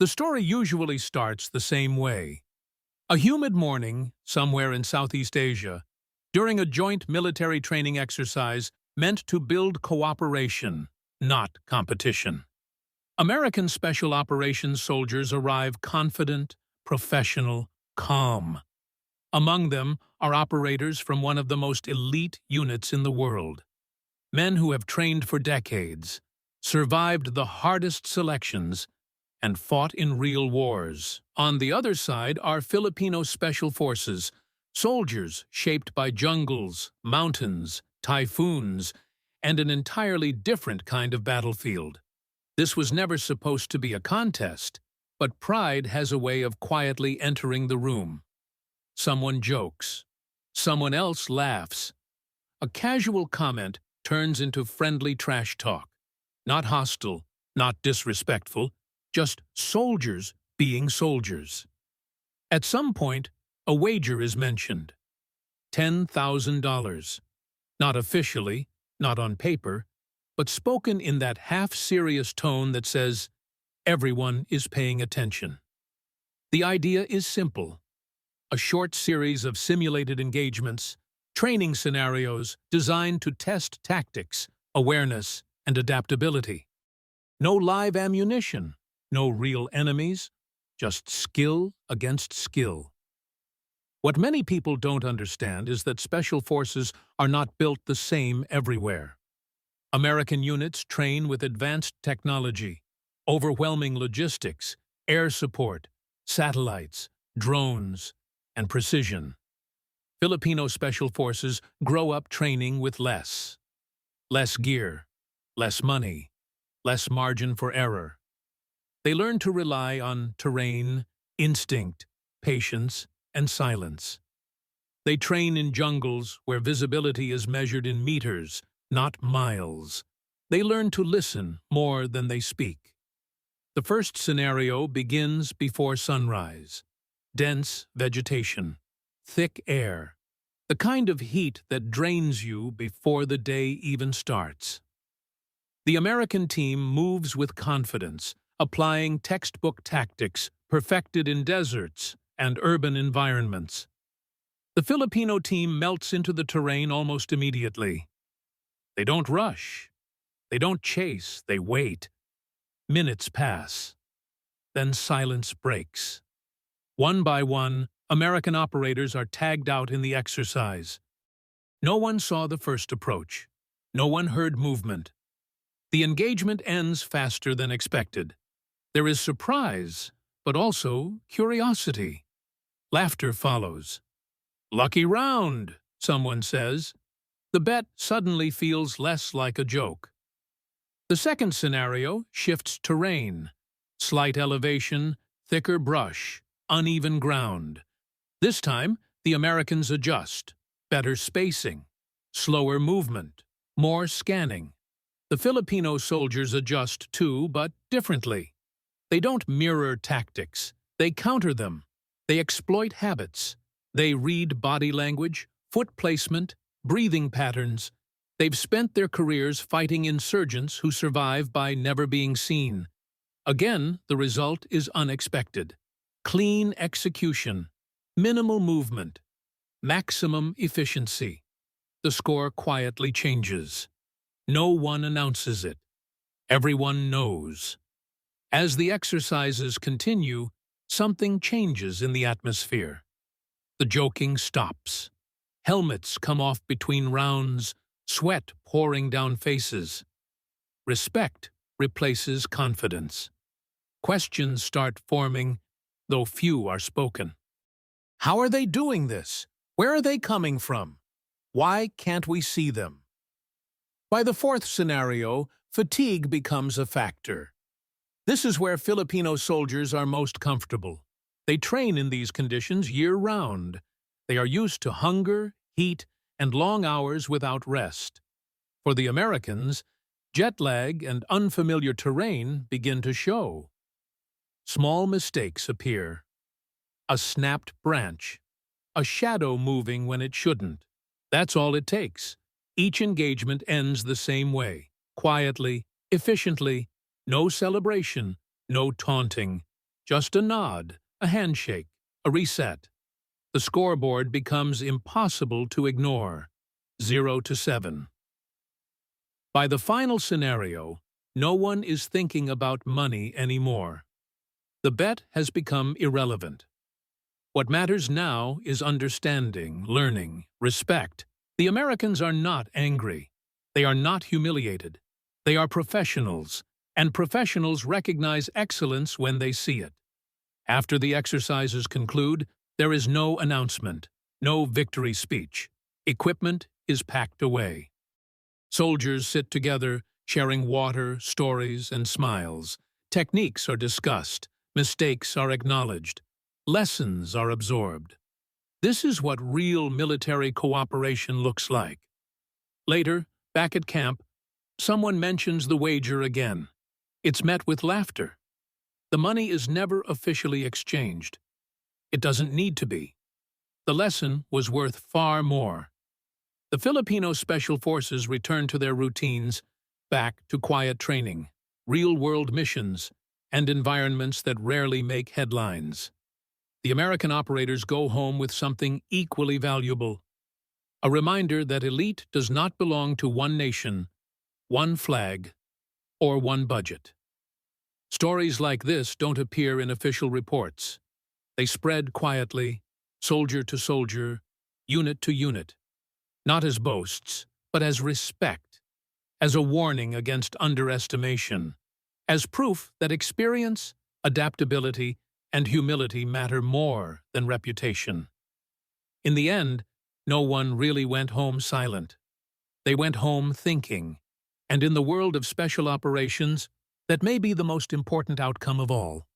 The story usually starts the same way. A humid morning, somewhere in Southeast Asia, during a joint military training exercise meant to build cooperation, not competition. American Special Operations soldiers arrive confident, professional, calm. Among them are operators from one of the most elite units in the world. Men who have trained for decades, survived the hardest selections, and fought in real wars. On the other side are Filipino Special Forces, soldiers shaped by jungles, mountains, typhoons, and an entirely different kind of battlefield. This was never supposed to be a contest, but pride has a way of quietly entering the room. Someone jokes. Someone else laughs. A casual comment turns into friendly trash talk. Not hostile, not disrespectful, just soldiers being soldiers. At some point, a wager is mentioned. $10,000. Not officially, not on paper, but spoken in that half-serious tone that says, everyone is paying attention. The idea is simple. A short series of simulated engagements, training scenarios designed to test tactics, awareness, and adaptability. No live ammunition, no real enemies, just skill against skill. What many people don't understand is that special forces are not built the same everywhere. American units train with advanced technology, overwhelming logistics, air support, satellites, drones, and precision. Filipino Special Forces grow up training with less. Less gear, less money, less margin for error. They learn to rely on terrain, instinct, patience, and silence. They train in jungles where visibility is measured in meters, not miles. They learn to listen more than they speak. The first scenario begins before sunrise. Dense vegetation, thick air, the kind of heat that drains you before the day even starts. The American team moves with confidence, applying textbook tactics perfected in deserts and urban environments. The Filipino team melts into the terrain almost immediately. They don't rush. They don't chase. They wait. Minutes pass. Then silence breaks. One by one, American operators are tagged out in the exercise. No one saw the first approach. No one heard movement. The engagement ends faster than expected. There is surprise, but also curiosity. Laughter follows. "Lucky round," someone says. The bet suddenly feels less like a joke. The second scenario shifts terrain. Slight elevation, thicker brush, uneven ground. This time, the Americans adjust. Better spacing, slower movement, more scanning. The Filipino soldiers adjust too, but differently. They don't mirror tactics. They counter them. They exploit habits. They read body language, foot placement, breathing patterns. They've spent their careers fighting insurgents who survive by never being seen. Again, the result is unexpected. Clean execution, minimal movement, maximum efficiency. The score quietly changes. No one announces it. Everyone knows. As the exercises continue, something changes in the atmosphere. The joking stops. Helmets come off between rounds, sweat pouring down faces. Respect replaces confidence. Questions start forming, though few are spoken. How are they doing this? Where are they coming from? Why can't we see them? By the fourth scenario, fatigue becomes a factor. This is where Filipino soldiers are most comfortable. They train in these conditions year-round. They are used to hunger, heat, and long hours without rest. For the Americans, jet lag and unfamiliar terrain begin to show. Small mistakes appear. A snapped branch. A shadow moving when it shouldn't. That's all it takes. Each engagement ends the same way. Quietly, efficiently, no celebration, no taunting. Just a nod, a handshake, a reset. The scoreboard becomes impossible to ignore, 0-7. By the final scenario, no one is thinking about money anymore. The bet has become irrelevant. What matters now is understanding, learning, respect. The Americans are not angry. They are not humiliated. They are professionals, and professionals recognize excellence when they see it. After the exercises conclude, there is no announcement, no victory speech. Equipment is packed away. Soldiers sit together, sharing water, stories, and smiles. Techniques are discussed. Mistakes are acknowledged. Lessons are absorbed. This is what real military cooperation looks like. Later, back at camp, someone mentions the wager again. It's met with laughter. The money is never officially exchanged. It doesn't need to be. The lesson was worth far more. The Filipino Special Forces returned to their routines, back to quiet training, real-world missions, and environments that rarely make headlines. The American operators go home with something equally valuable, a reminder that elite does not belong to one nation, one flag, or one budget. Stories like this don't appear in official reports. They spread quietly, soldier to soldier, unit to unit, not as boasts, but as respect, as a warning against underestimation, as proof that experience, adaptability, and humility matter more than reputation. In the end, no one really went home silent. They went home thinking, and in the world of special operations, that may be the most important outcome of all.